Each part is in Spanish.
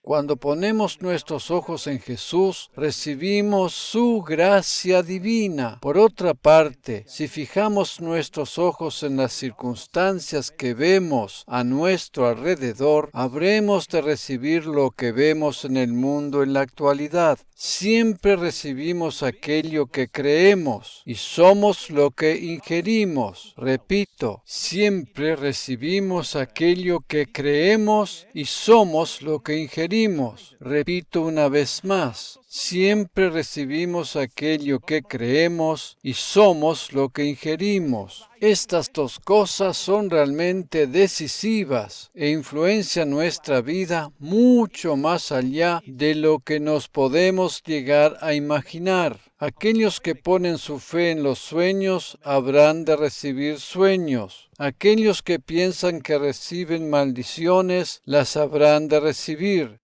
Cuando ponemos nuestros ojos en Jesús, recibimos su gracia divina. Por otra parte, si fijamos nuestros ojos en las circunstancias que vemos a nuestro alrededor, habremos de recibir lo que vemos en el mundo en la actualidad. Siempre recibimos aquello que creemos y somos lo que ingerimos. Repito, siempre recibimos aquello que creemos y somos lo que ingerimos. Repito una vez más, siempre recibimos aquello que creemos y somos lo que ingerimos. Estas dos cosas son realmente decisivas e influencian nuestra vida mucho más allá de lo que nos podemos llegar a imaginar. Aquellos que ponen su fe en los sueños habrán de recibir sueños. Aquellos que piensan que reciben maldiciones las habrán de recibir.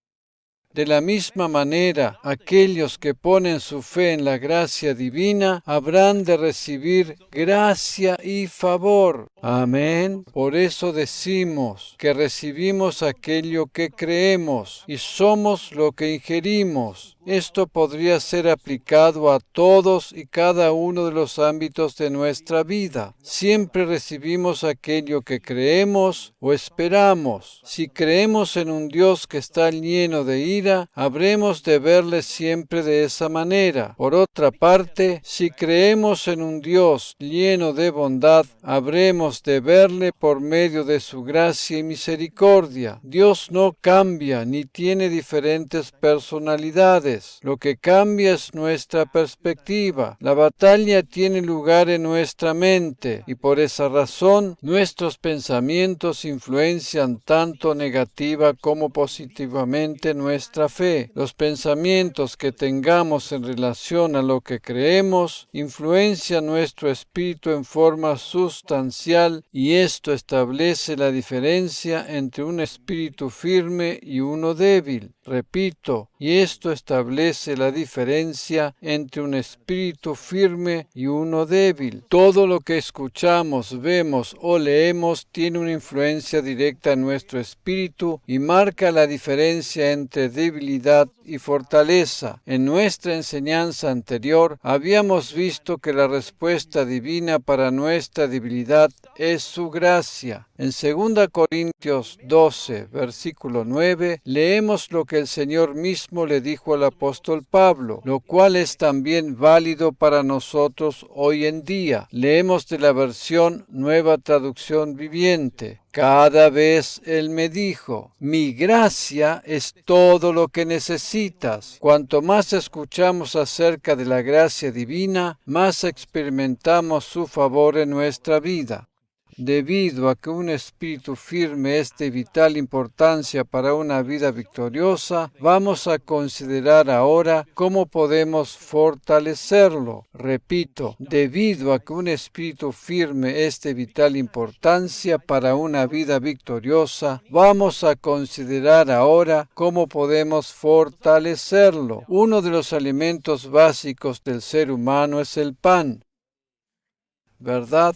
De la misma manera, aquellos que ponen su fe en la gracia divina habrán de recibir gracia y favor. Amén. Por eso decimos que recibimos aquello que creemos y somos lo que ingerimos. Esto podría ser aplicado a todos y cada uno de los ámbitos de nuestra vida. Siempre recibimos aquello que creemos o esperamos. Si creemos en un Dios que está lleno de ira, habremos de verle siempre de esa manera. Por otra parte, si creemos en un Dios lleno de bondad, habremos de verle por medio de su gracia y misericordia. Dios no cambia ni tiene diferentes personalidades. Lo que cambia es nuestra perspectiva. La batalla tiene lugar en nuestra mente y por esa razón nuestros pensamientos influencian tanto negativa como positivamente nuestra fe. Los pensamientos que tengamos en relación a lo que creemos influencian nuestro espíritu en forma sustancial y esto establece la diferencia entre un espíritu firme y uno débil. Repito, y esto establece la diferencia entre un espíritu firme y uno débil. Todo lo que escuchamos, vemos o leemos tiene una influencia directa en nuestro espíritu y marca la diferencia entre debilidad y fortaleza. En nuestra enseñanza anterior habíamos visto que la respuesta divina para nuestra debilidad es su gracia. En 2 Corintios 12, versículo 9, leemos lo que el Señor mismo le dijo al apóstol Pablo, lo cual es también válido para nosotros hoy en día. Leemos de la versión Nueva Traducción Viviente. Cada vez Él me dijo, mi gracia es todo lo que necesitas. Cuanto más escuchamos acerca de la gracia divina, más experimentamos su favor en nuestra vida. Debido a que un espíritu firme es de vital importancia para una vida victoriosa, vamos a considerar ahora cómo podemos fortalecerlo. Repito, debido a que un espíritu firme es de vital importancia para una vida victoriosa, vamos a considerar ahora cómo podemos fortalecerlo. Uno de los alimentos básicos del ser humano es el pan, ¿verdad?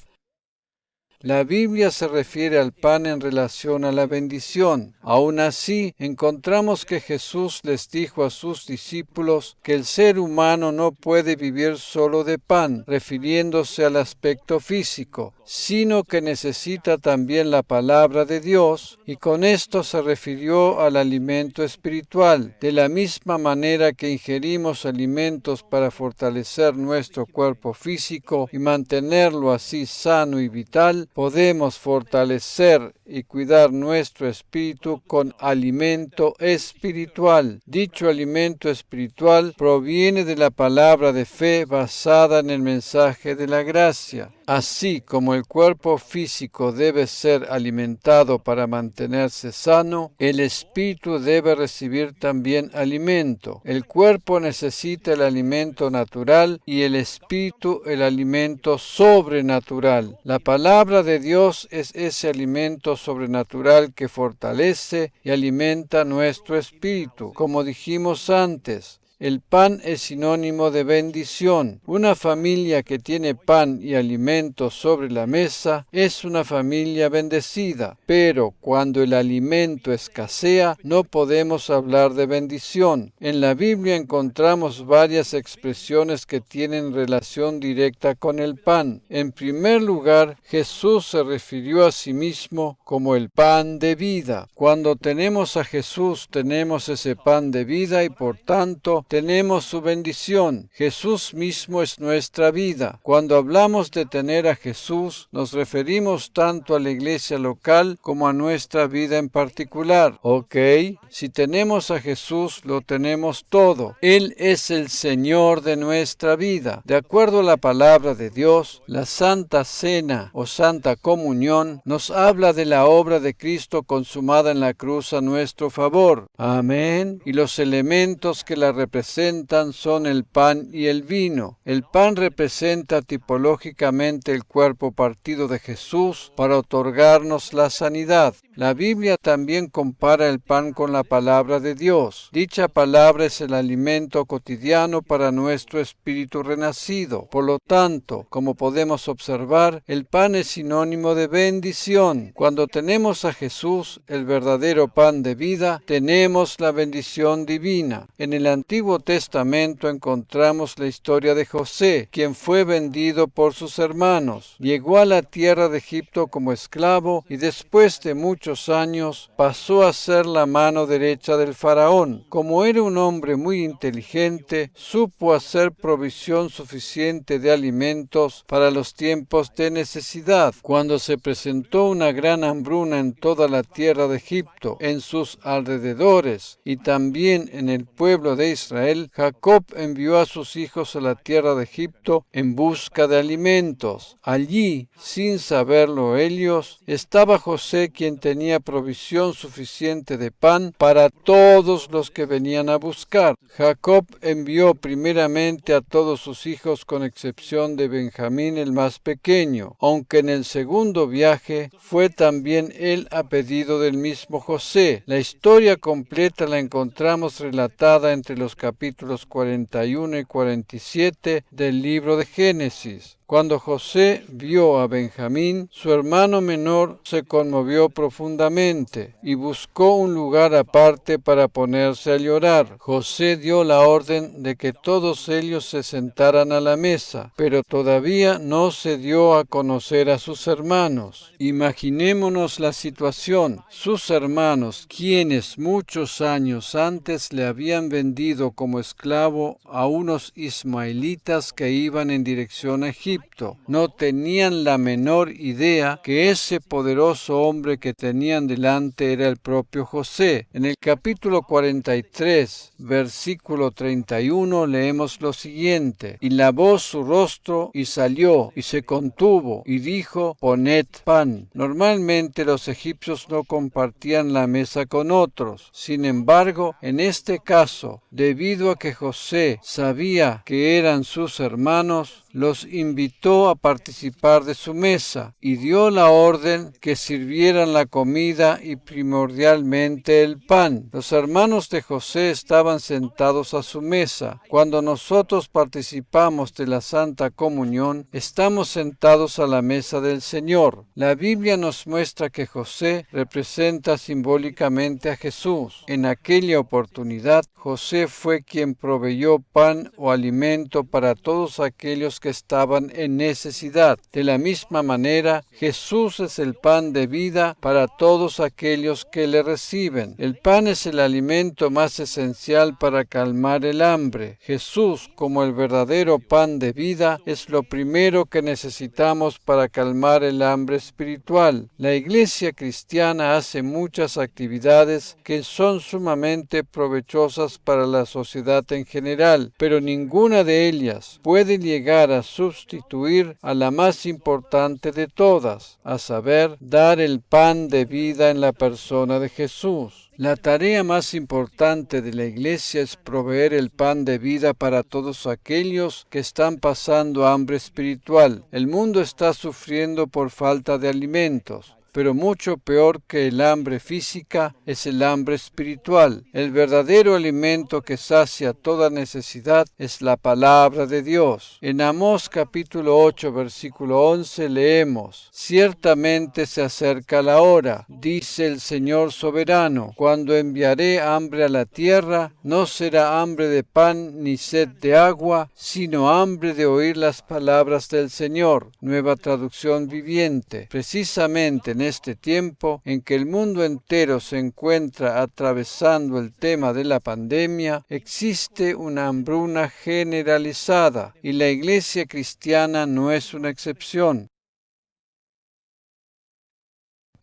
La Biblia se refiere al pan en relación a la bendición. Aún así, encontramos que Jesús les dijo a sus discípulos que el ser humano no puede vivir solo de pan, refiriéndose al aspecto físico, sino que necesita también la palabra de Dios, y con esto se refirió al alimento espiritual. De la misma manera que ingerimos alimentos para fortalecer nuestro cuerpo físico y mantenerlo así sano y vital, podemos fortalecer y cuidar nuestro espíritu con alimento espiritual. Dicho alimento espiritual proviene de la palabra de fe basada en el mensaje de la gracia. Así como el cuerpo físico debe ser alimentado para mantenerse sano, el espíritu debe recibir también alimento. El cuerpo necesita el alimento natural y el espíritu el alimento sobrenatural. La palabra de Dios es ese alimento sobrenatural que fortalece y alimenta nuestro espíritu. Como dijimos antes, El pan es sinónimo de bendición. Una familia que tiene pan y alimentos sobre la mesa es una familia bendecida, pero cuando el alimento escasea, no podemos hablar de bendición. En la Biblia encontramos varias expresiones que tienen relación directa con el pan. En primer lugar, Jesús se refirió a sí mismo como el pan de vida. Cuando tenemos a Jesús, tenemos ese pan de vida y por tanto tenemos su bendición. Jesús mismo es nuestra vida. Cuando hablamos de tener a Jesús, nos referimos tanto a la iglesia local como a nuestra vida en particular. ¿Ok? Si tenemos a Jesús, lo tenemos todo. Él es el Señor de nuestra vida. De acuerdo a la palabra de Dios, la Santa Cena o Santa Comunión nos habla de la obra de Cristo consumada en la cruz a nuestro favor. Amén. Y los elementos que la representan son el pan y el vino. El pan representa tipológicamente el cuerpo partido de Jesús para otorgarnos la sanidad. La Biblia también compara el pan con la palabra de Dios. Dicha palabra es el alimento cotidiano para nuestro espíritu renacido. Por lo tanto, como podemos observar, el pan es sinónimo de bendición. Cuando tenemos a Jesús, el verdadero pan de vida, tenemos la bendición divina. En el Antiguo Testamento encontramos la historia de José, quien fue vendido por sus hermanos. Llegó a la tierra de Egipto como esclavo y después de muchos años pasó a ser la mano derecha del faraón. Como era un hombre muy inteligente, supo hacer provisión suficiente de alimentos para los tiempos de necesidad. Cuando se presentó una gran hambruna en toda la tierra de Egipto, en sus alrededores y también en el pueblo de Israel, Jacob envió a sus hijos a la tierra de Egipto en busca de alimentos. Allí, sin saberlo ellos, estaba José, quien tenía provisión suficiente de pan para todos los que venían a buscar. Jacob envió primeramente a todos sus hijos con excepción de Benjamín, el más pequeño, aunque en el segundo viaje fue también él a pedido del mismo José. La historia completa la encontramos relatada entre los capítulos 41 y 47 del libro de Génesis. Cuando José vio a Benjamín, su hermano menor se conmovió profundamente y buscó un lugar aparte para ponerse a llorar. José dio la orden de que todos ellos se sentaran a la mesa, pero todavía no se dio a conocer a sus hermanos. Imaginémonos la situación. Sus hermanos, quienes muchos años antes le habían vendido como esclavo a unos ismaelitas que iban en dirección a Egipto, no tenían la menor idea que ese poderoso hombre que tenían delante era el propio José. En el capítulo 43, versículo 31, leemos lo siguiente: y lavó su rostro y salió y se contuvo y dijo: poned pan. Normalmente los egipcios no compartían la mesa con otros. Sin embargo, en este caso, debido a que José sabía que eran sus hermanos, los invitó a participar de su mesa y dio la orden que sirvieran la comida y primordialmente el pan. Los hermanos de José estaban sentados a su mesa. Cuando nosotros participamos de la Santa Comunión, estamos sentados a la mesa del Señor. La Biblia nos muestra que José representa simbólicamente a Jesús. En aquella oportunidad, José fue quien proveyó pan o alimento para todos aquellos que estaban en necesidad. De la misma manera, Jesús es el pan de vida para todos aquellos que le reciben. El pan es el alimento más esencial para calmar el hambre. Jesús, como el verdadero pan de vida, es lo primero que necesitamos para calmar el hambre espiritual. La Iglesia cristiana hace muchas actividades que son sumamente provechosas para la sociedad en general, pero ninguna de ellas puede llegar a sustituir a la más importante de todas, a saber, dar el pan de vida en la persona de Jesús. La tarea más importante de la Iglesia es proveer el pan de vida para todos aquellos que están pasando hambre espiritual. El mundo está sufriendo por falta de alimentos. pero mucho peor que el hambre física es el hambre espiritual. El verdadero alimento que sacia toda necesidad es la palabra de Dios. En Amós capítulo 8, versículo 11 leemos: Ciertamente se acerca la hora, dice el Señor soberano, cuando enviaré hambre a la tierra, no será hambre de pan ni sed de agua, sino hambre de oír las palabras del Señor. Nueva Traducción Viviente. Precisamente en este tiempo en que el mundo entero se encuentra atravesando el tema de la pandemia, existe una hambruna generalizada y la Iglesia cristiana no es una excepción.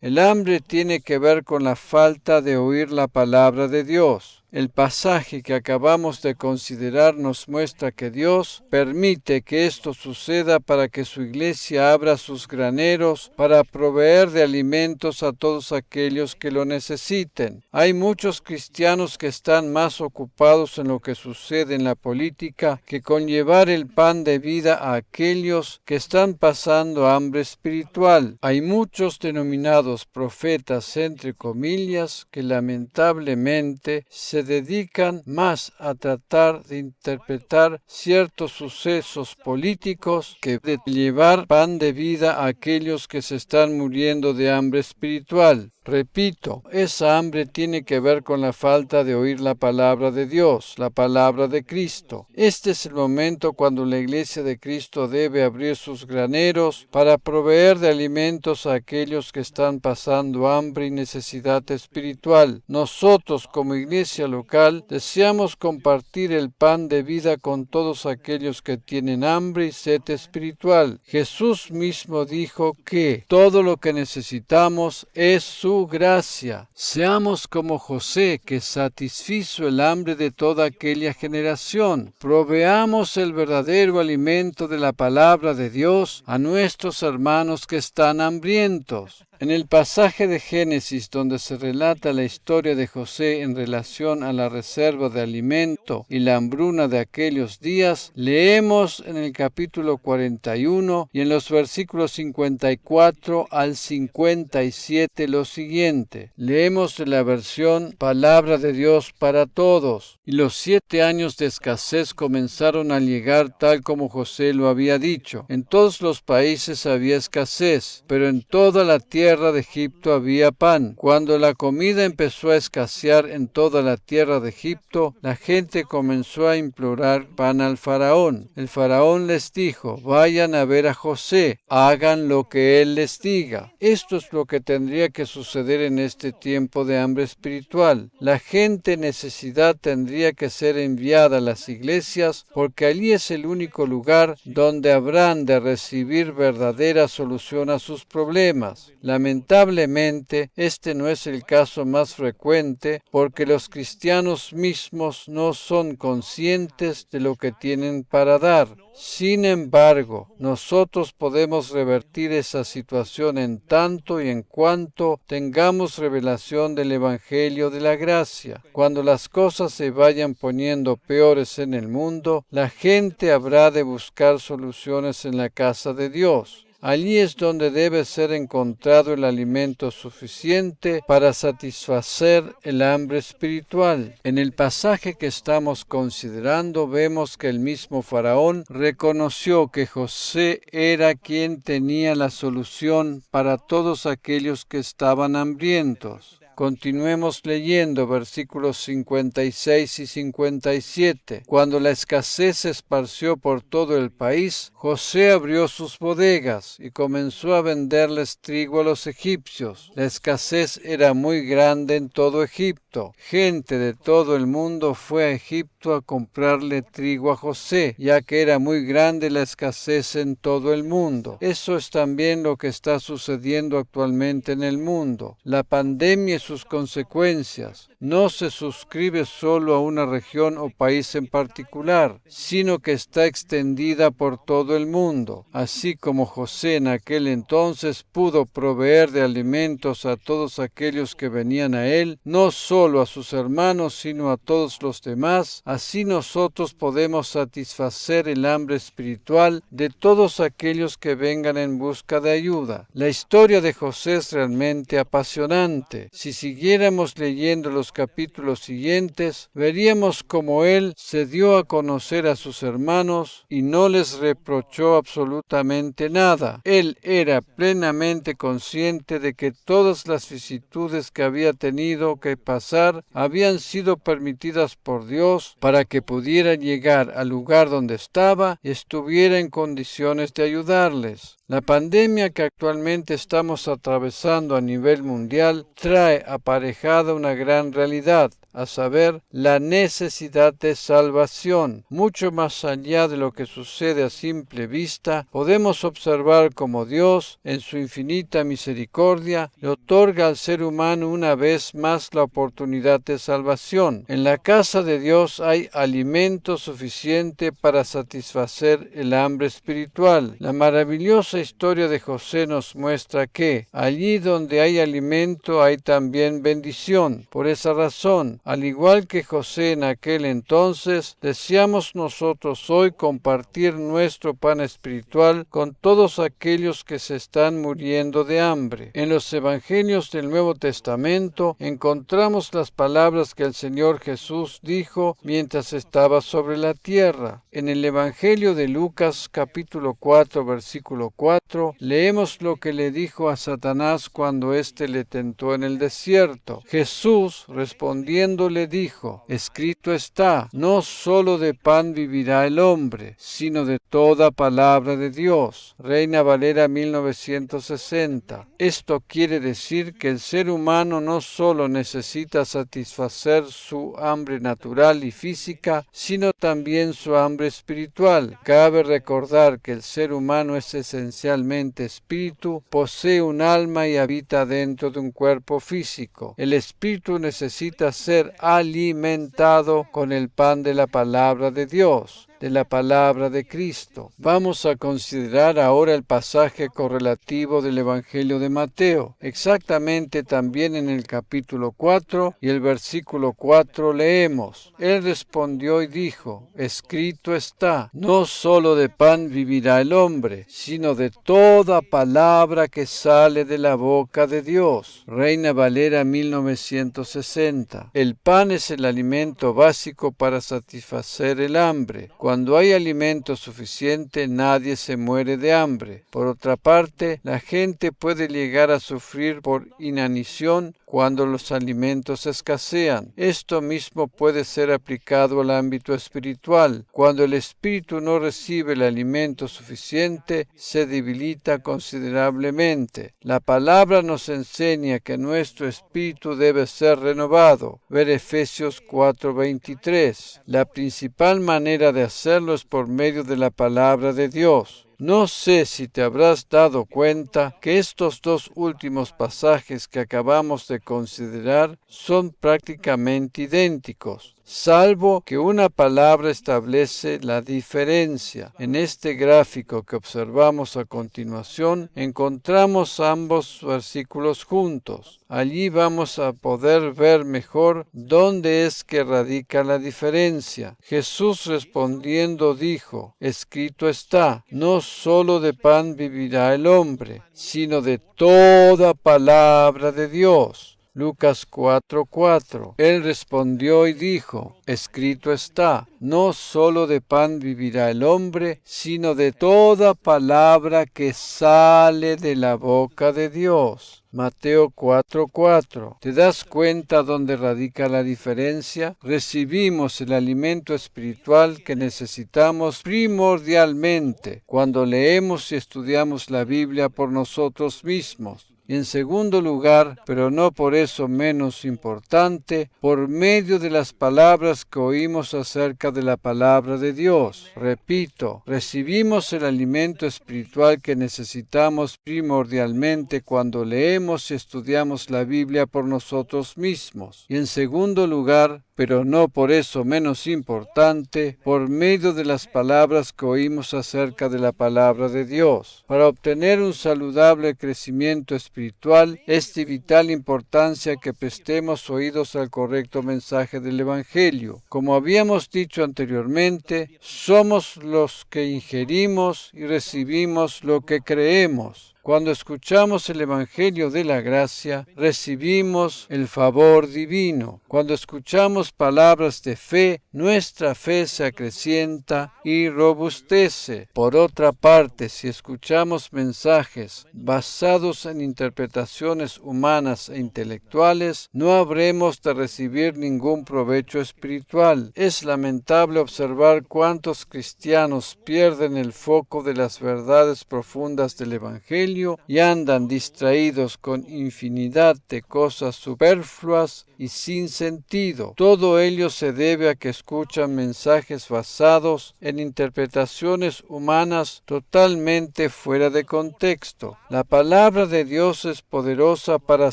El hambre tiene que ver con la falta de oír la palabra de Dios. El pasaje que acabamos de considerar nos muestra que Dios permite que esto suceda para que su iglesia abra sus graneros para proveer de alimentos a todos aquellos que lo necesiten. Hay muchos cristianos que están más ocupados en lo que sucede en la política que con llevar el pan de vida a aquellos que están pasando hambre espiritual. Hay muchos denominados profetas, entre comillas, que lamentablemente se dedican más a tratar de interpretar ciertos sucesos políticos que de llevar pan de vida a aquellos que se están muriendo de hambre espiritual. Repito, esa hambre tiene que ver con la falta de oír la palabra de Dios, la palabra de Cristo. Este es el momento cuando la Iglesia de Cristo debe abrir sus graneros para proveer de alimentos a aquellos que están pasando hambre y necesidad espiritual. Nosotros, como Iglesia local, deseamos compartir el pan de vida con todos aquellos que tienen hambre y sed espiritual. Jesús mismo dijo que todo lo que necesitamos es su gracia. Seamos como José, que satisfizo el hambre de toda aquella generación. Proveamos el verdadero alimento de la palabra de Dios a nuestros hermanos que están hambrientos. En el pasaje de Génesis donde se relata la historia de José en relación a la reserva de alimento y la hambruna de aquellos días, leemos en el capítulo 41 y en los versículos 54 al 57 lo siguiente. Leemos de la versión Palabra de Dios para Todos. Y los 7 años de escasez comenzaron a llegar tal como José lo había dicho. En todos los países había escasez, pero en toda la tierra de Egipto había pan. Cuando la comida empezó a escasear en toda la tierra de Egipto, la gente comenzó a implorar pan al faraón. El faraón les dijo: vayan a ver a José, hagan lo que él les diga. Esto es lo que tendría que suceder en este tiempo de hambre espiritual. La gente en necesidad tendría que ser enviada a las iglesias porque allí es el único lugar donde habrán de recibir verdadera solución a sus problemas. Lamentablemente, este no es el caso más frecuente porque los cristianos mismos no son conscientes de lo que tienen para dar. Sin embargo, nosotros podemos revertir esa situación en tanto y en cuanto tengamos revelación del Evangelio de la gracia. Cuando las cosas se vayan poniendo peores en el mundo, la gente habrá de buscar soluciones en la casa de Dios. Allí es donde debe ser encontrado el alimento suficiente para satisfacer el hambre espiritual. En el pasaje que estamos considerando vemos que el mismo faraón reconoció que José era quien tenía la solución para todos aquellos que estaban hambrientos. Continuemos leyendo versículos 56 y 57. Cuando la escasez se esparció por todo el país, José abrió sus bodegas y comenzó a venderles trigo a los egipcios. La escasez era muy grande en todo Egipto. Gente de todo el mundo fue a Egipto a comprarle trigo a José, ya que era muy grande la escasez en todo el mundo. Eso es también lo que está sucediendo actualmente en el mundo. La pandemia es sus consecuencias. No se suscribe solo a una región o país en particular, sino que está extendida por todo el mundo. Así como José en aquel entonces pudo proveer de alimentos a todos aquellos que venían a él, no solo a sus hermanos, sino a todos los demás, así nosotros podemos satisfacer el hambre espiritual de todos aquellos que vengan en busca de ayuda. La historia de José es realmente apasionante. Si siguiéramos leyendo los capítulos siguientes, veríamos cómo él se dio a conocer a sus hermanos y no les reprochó absolutamente nada. Él era plenamente consciente de que todas las vicisitudes que había tenido que pasar habían sido permitidas por Dios para que pudiera llegar al lugar donde estaba y estuviera en condiciones de ayudarles. La pandemia que actualmente estamos atravesando a nivel mundial trae aparejada una gran realidad, a saber, la necesidad de salvación. Mucho más allá de lo que sucede a simple vista, podemos observar cómo Dios, en su infinita misericordia, le otorga al ser humano una vez más la oportunidad de salvación. En la casa de Dios hay alimento suficiente para satisfacer el hambre espiritual. La maravillosa historia de José nos muestra que allí donde hay alimento hay también bendición. Por esa razón, al igual que José en aquel entonces, deseamos nosotros hoy compartir nuestro pan espiritual con todos aquellos que se están muriendo de hambre. En los evangelios del Nuevo Testamento encontramos las palabras que el Señor Jesús dijo mientras estaba sobre la tierra. En el Evangelio de Lucas capítulo 4 versículo 4 leemos lo que le dijo a Satanás cuando éste le tentó en el desierto. Jesús respondiendo le dijo: escrito está, no solo de pan vivirá el hombre, sino de toda palabra de Dios. Reina Valera 1960. Esto quiere decir que el ser humano no solo necesita satisfacer su hambre natural y física, sino también su hambre espiritual. Cabe recordar que el ser humano es esencialmente espíritu, posee un alma y habita dentro de un cuerpo físico. El espíritu necesita ser alimentado con el pan de la palabra de Dios, de la palabra de Cristo. Vamos a considerar ahora el pasaje correlativo del Evangelio de Mateo. Exactamente también en el capítulo 4 y el versículo 4 leemos: Él respondió y dijo: escrito está, no solo de pan vivirá el hombre, sino de toda palabra que sale de la boca de Dios. Reina Valera 1960. El pan es el alimento básico para satisfacer el hambre. Cuando hay alimento suficiente, nadie se muere de hambre. Por otra parte, la gente puede llegar a sufrir por inanición cuando los alimentos escasean. Esto mismo puede ser aplicado al ámbito espiritual. Cuando el espíritu no recibe el alimento suficiente, se debilita considerablemente. La palabra nos enseña que nuestro espíritu debe ser renovado. Ver Efesios 4:23. La principal manera de hacerlo es por medio de la palabra de Dios. No sé si te habrás dado cuenta que estos dos últimos pasajes que acabamos de considerar son prácticamente idénticos, salvo que una palabra establece la diferencia. En este gráfico que observamos a continuación, encontramos ambos versículos juntos. Allí vamos a poder ver mejor dónde es que radica la diferencia. Jesús respondiendo dijo: escrito está, no solo de pan vivirá el hombre, sino de toda palabra de Dios. Lucas 4:4. Él respondió y dijo: escrito está, no solo de pan vivirá el hombre, sino de toda palabra que sale de la boca de Dios. Mateo 4:4. ¿Te das cuenta dónde radica la diferencia? Recibimos el alimento espiritual que necesitamos primordialmente cuando leemos y estudiamos la Biblia por nosotros mismos. Y en segundo lugar, pero no por eso menos importante, por medio de las palabras que oímos acerca de la palabra de Dios. Repito, recibimos el alimento espiritual que necesitamos primordialmente cuando leemos y estudiamos la Biblia por nosotros mismos. Y en segundo lugar, pero no por eso menos importante, por medio de las palabras que oímos acerca de la palabra de Dios. Para obtener un saludable crecimiento espiritual, es de vital importancia que prestemos oídos al correcto mensaje del Evangelio. Como habíamos dicho anteriormente, somos los que ingerimos y recibimos lo que creemos. Cuando escuchamos el Evangelio de la gracia, recibimos el favor divino. Cuando escuchamos palabras de fe, nuestra fe se acrecienta y robustece. Por otra parte, si escuchamos mensajes basados en interpretaciones humanas e intelectuales, no habremos de recibir ningún provecho espiritual. Es lamentable observar cuántos cristianos pierden el foco de las verdades profundas del Evangelio y andan distraídos con infinidad de cosas superfluas y sin sentido. Todo ello se debe a que escuchan mensajes basados en interpretaciones humanas totalmente fuera de contexto. La palabra de Dios es poderosa para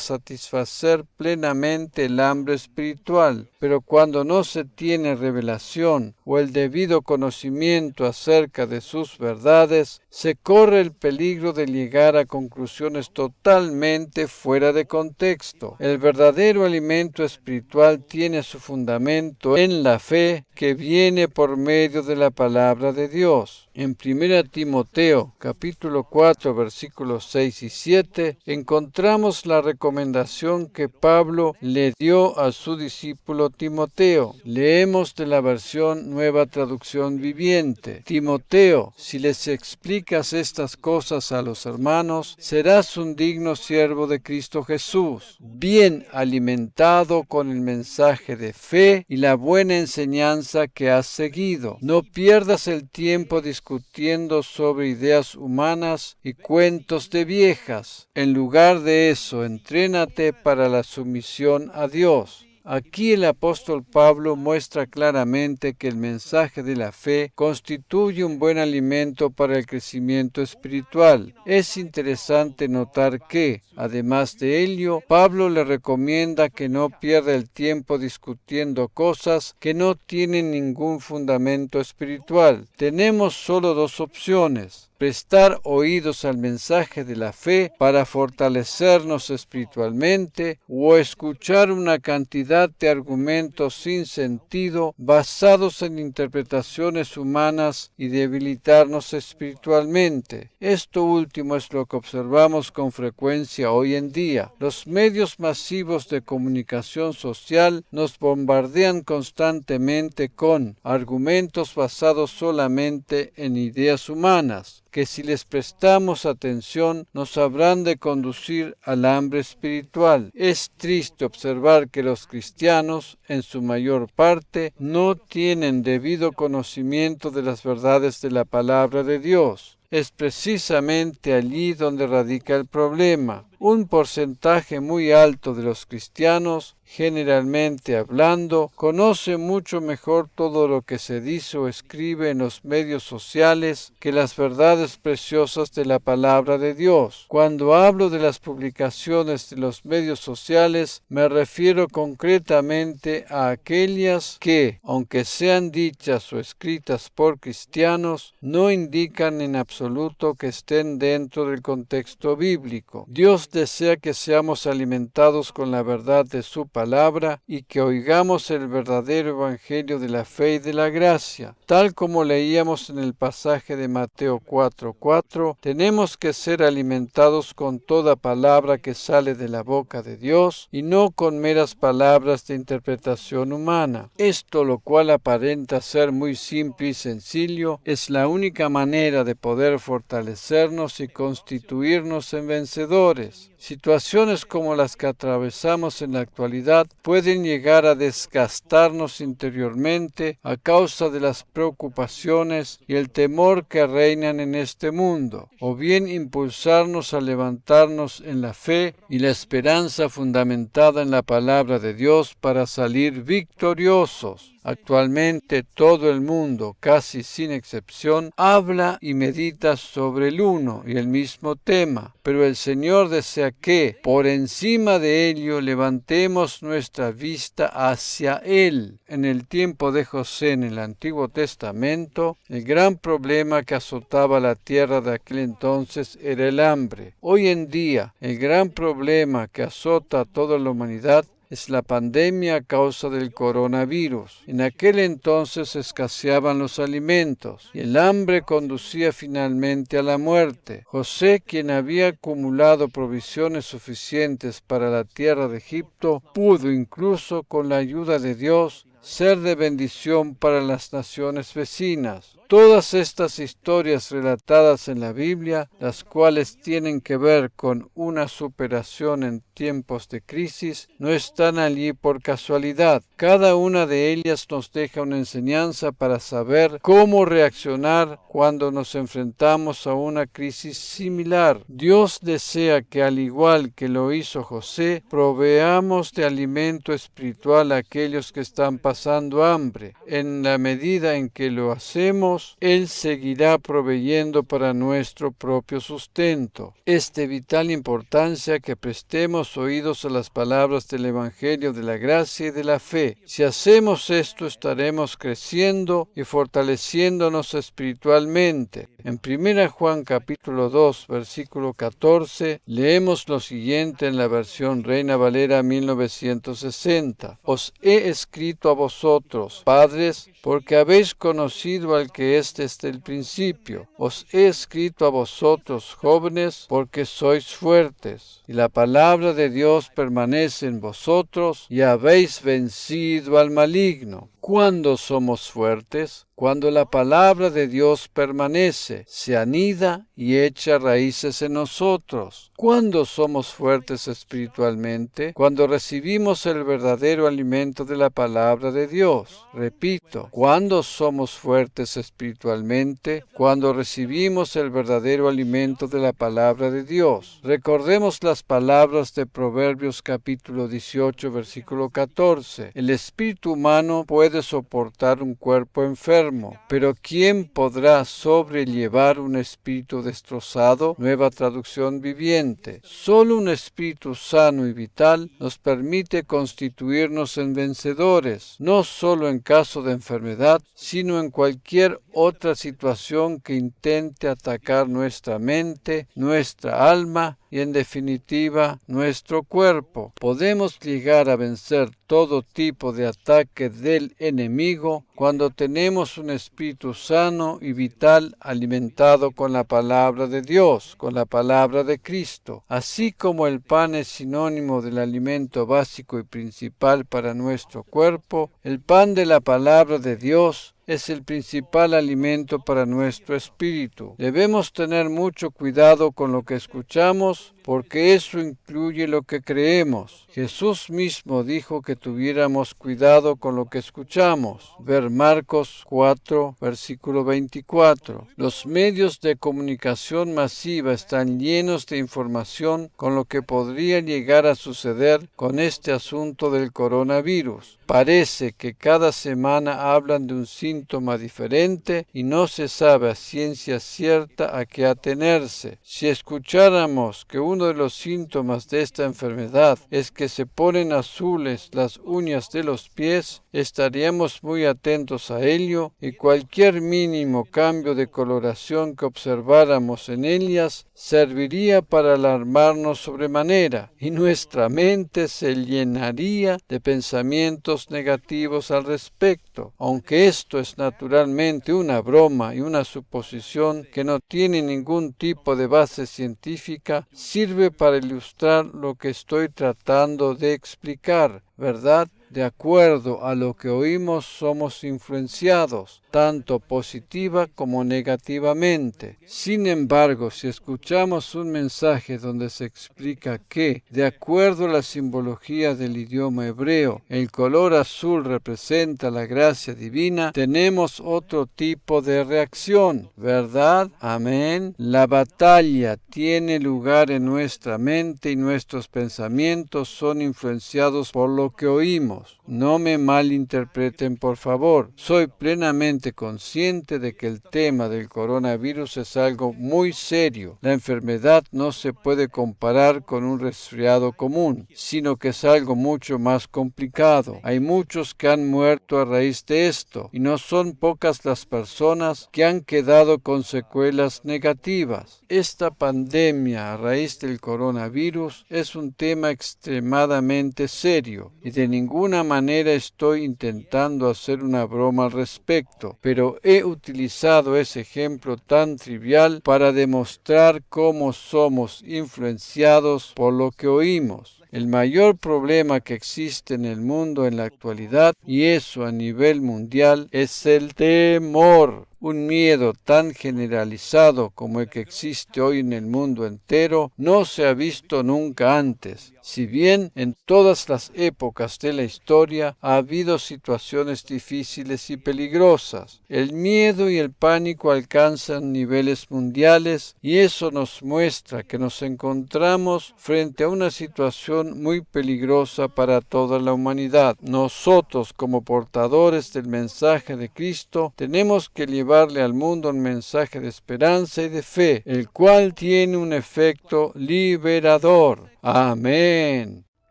satisfacer plenamente el hambre espiritual, pero cuando no se tiene revelación o el debido conocimiento acerca de sus verdades, se corre el peligro de llegar a conclusiones totalmente fuera de contexto. El verdadero alimento espiritual tiene su fundamento en la fe que viene por medio de la palabra de Dios. En 1 Timoteo, capítulo 4, versículos 6 y 7, encontramos la recomendación que Pablo le dio a su discípulo Timoteo. Leemos de la versión Nueva Traducción Viviente. Timoteo, si les explicas estas cosas a los hermanos, serás un digno siervo de Cristo Jesús, bien alimentado con el mensaje de fe y la buena enseñanza que has seguido. No pierdas el tiempo discutiendo sobre ideas humanas y cuentos de viejas. En lugar de eso, entrénate para la sumisión a Dios. Aquí el apóstol Pablo muestra claramente que el mensaje de la fe constituye un buen alimento para el crecimiento espiritual. Es interesante notar que, además de ello, Pablo le recomienda que no pierda el tiempo discutiendo cosas que no tienen ningún fundamento espiritual. Tenemos solo dos opciones: prestar oídos al mensaje de la fe para fortalecernos espiritualmente, o escuchar una cantidad de argumentos sin sentido basados en interpretaciones humanas y debilitarnos espiritualmente. Esto último es lo que observamos con frecuencia hoy en día. Los medios masivos de comunicación social nos bombardean constantemente con argumentos basados solamente en ideas humanas, que si les prestamos atención nos habrán de conducir al hambre espiritual. Es triste observar que los cristianos, en su mayor parte, no tienen debido conocimiento de las verdades de la palabra de Dios. Es precisamente allí donde radica el problema. Un porcentaje muy alto de los cristianos, generalmente hablando, conoce mucho mejor todo lo que se dice o escribe en los medios sociales que las verdades preciosas de la palabra de Dios. Cuando hablo de las publicaciones de los medios sociales, me refiero concretamente a aquellas que, aunque sean dichas o escritas por cristianos, no indican en absoluto que estén dentro del contexto bíblico. Dios desea que seamos alimentados con la verdad de su palabra y que oigamos el verdadero evangelio de la fe y de la gracia. Tal como leíamos en el pasaje de Mateo 4:4, tenemos que ser alimentados con toda palabra que sale de la boca de Dios y no con meras palabras de interpretación humana. Esto, lo cual aparenta ser muy simple y sencillo, es la única manera de poder fortalecernos y constituirnos en vencedores. Situaciones como las que atravesamos en la actualidad pueden llegar a desgastarnos interiormente a causa de las preocupaciones y el temor que reinan en este mundo, o bien impulsarnos a levantarnos en la fe y la esperanza fundamentada en la palabra de Dios para salir victoriosos. Actualmente todo el mundo, casi sin excepción, habla y medita sobre el uno y el mismo tema, pero el Señor desea que, por encima de ello, levantemos nuestra vista hacia Él. En el tiempo de José en el Antiguo Testamento, el gran problema que azotaba la tierra de aquel entonces era el hambre. Hoy en día, el gran problema que azota a toda la humanidad es la pandemia a causa del coronavirus. En aquel entonces escaseaban los alimentos y el hambre conducía finalmente a la muerte. José, quien había acumulado provisiones suficientes para la tierra de Egipto, pudo incluso con la ayuda de Dios ser de bendición para las naciones vecinas. Todas estas historias relatadas en la Biblia, las cuales tienen que ver con una superación en tiempos de crisis, no están allí por casualidad. Cada una de ellas nos deja una enseñanza para saber cómo reaccionar cuando nos enfrentamos a una crisis similar. Dios desea que, al igual que lo hizo José, proveamos de alimento espiritual a aquellos que están pasando hambre. En la medida en que lo hacemos, Él seguirá proveyendo para nuestro propio sustento. Es de vital importancia que prestemos oídos a las palabras del Evangelio de la gracia y de la fe. Si hacemos esto, estaremos creciendo y fortaleciéndonos espiritualmente. En 1 Juan capítulo 2, versículo 14, leemos lo siguiente en la versión Reina Valera 1960. Os he escrito a vosotros, padres, porque habéis conocido al que es desde el principio. Os he escrito a vosotros, jóvenes, porque sois fuertes, y la palabra de Dios permanece en vosotros, y habéis vencido al maligno. ¿Cuándo somos fuertes? Cuando la palabra de Dios permanece, se anida y echa raíces en nosotros. ¿Cuándo somos fuertes espiritualmente? Cuando recibimos el verdadero alimento de la palabra de Dios. Repito, ¿cuándo somos fuertes espiritualmente? Cuando recibimos el verdadero alimento de la palabra de Dios. Recordemos las palabras de Proverbios capítulo 18, versículo 14. El espíritu humano puede soportar un cuerpo enfermo, pero ¿quién podrá sobrellevar un espíritu destrozado? Nueva traducción viviente. Solo un espíritu sano y vital nos permite constituirnos en vencedores, no solo en caso de enfermedad, sino en cualquier otra situación que intente atacar nuestra mente, nuestra alma y, en definitiva, nuestro cuerpo. Podemos llegar a vencer todo tipo de ataque del enemigo cuando tenemos un espíritu sano y vital alimentado con la palabra de Dios, con la palabra de Cristo. Así como el pan es sinónimo del alimento básico y principal para nuestro cuerpo, el pan de la palabra de Dios es el principal alimento para nuestro espíritu. Debemos tener mucho cuidado con lo que escuchamos, porque eso incluye lo que creemos. Jesús mismo dijo que tuviéramos cuidado con lo que escuchamos. Ver Marcos 4, versículo 24. Los medios de comunicación masiva están llenos de información con lo que podría llegar a suceder con este asunto del coronavirus. Parece que cada semana hablan de un síntoma diferente y no se sabe a ciencia cierta a qué atenerse. Si escucháramos que uno de los síntomas de esta enfermedad es que se ponen azules las uñas de los pies, estaríamos muy atentos a ello, y cualquier mínimo cambio de coloración que observáramos en ellas serviría para alarmarnos sobremanera, y nuestra mente se llenaría de pensamientos negativos al respecto. Aunque esto es naturalmente una broma y una suposición que no tiene ningún tipo de base científica, sirve para ilustrar lo que estoy tratando de explicar, ¿verdad? De acuerdo a lo que oímos somos influenciados. tanto positiva como negativamente. Sin embargo, si escuchamos un mensaje donde se explica que, de acuerdo a la simbología del idioma hebreo, el color azul representa la gracia divina, tenemos otro tipo de reacción, ¿verdad? Amén. La batalla tiene lugar en nuestra mente y nuestros pensamientos son influenciados por lo que oímos. No me malinterpreten, por favor. Soy plenamente consciente de que el tema del coronavirus es algo muy serio. La enfermedad no se puede comparar con un resfriado común, sino que es algo mucho más complicado. Hay muchos que han muerto a raíz de esto, y no son pocas las personas que han quedado con secuelas negativas. Esta pandemia a raíz del coronavirus es un tema extremadamente serio, y de ninguna manera estoy intentando hacer una broma al respecto, pero he utilizado ese ejemplo tan trivial para demostrar cómo somos influenciados por lo que oímos. El mayor problema que existe en el mundo en la actualidad, y eso a nivel mundial, es el temor. Un miedo tan generalizado como el que existe hoy en el mundo entero no se ha visto nunca antes. Si bien en todas las épocas de la historia ha habido situaciones difíciles y peligrosas, el miedo y el pánico alcanzan niveles mundiales y eso nos muestra que nos encontramos frente a una situación muy peligrosa para toda la humanidad. Nosotros, como portadores del mensaje de Cristo, tenemos que llevarle al mundo un mensaje de esperanza y de fe, el cual tiene un efecto liberador. Amén.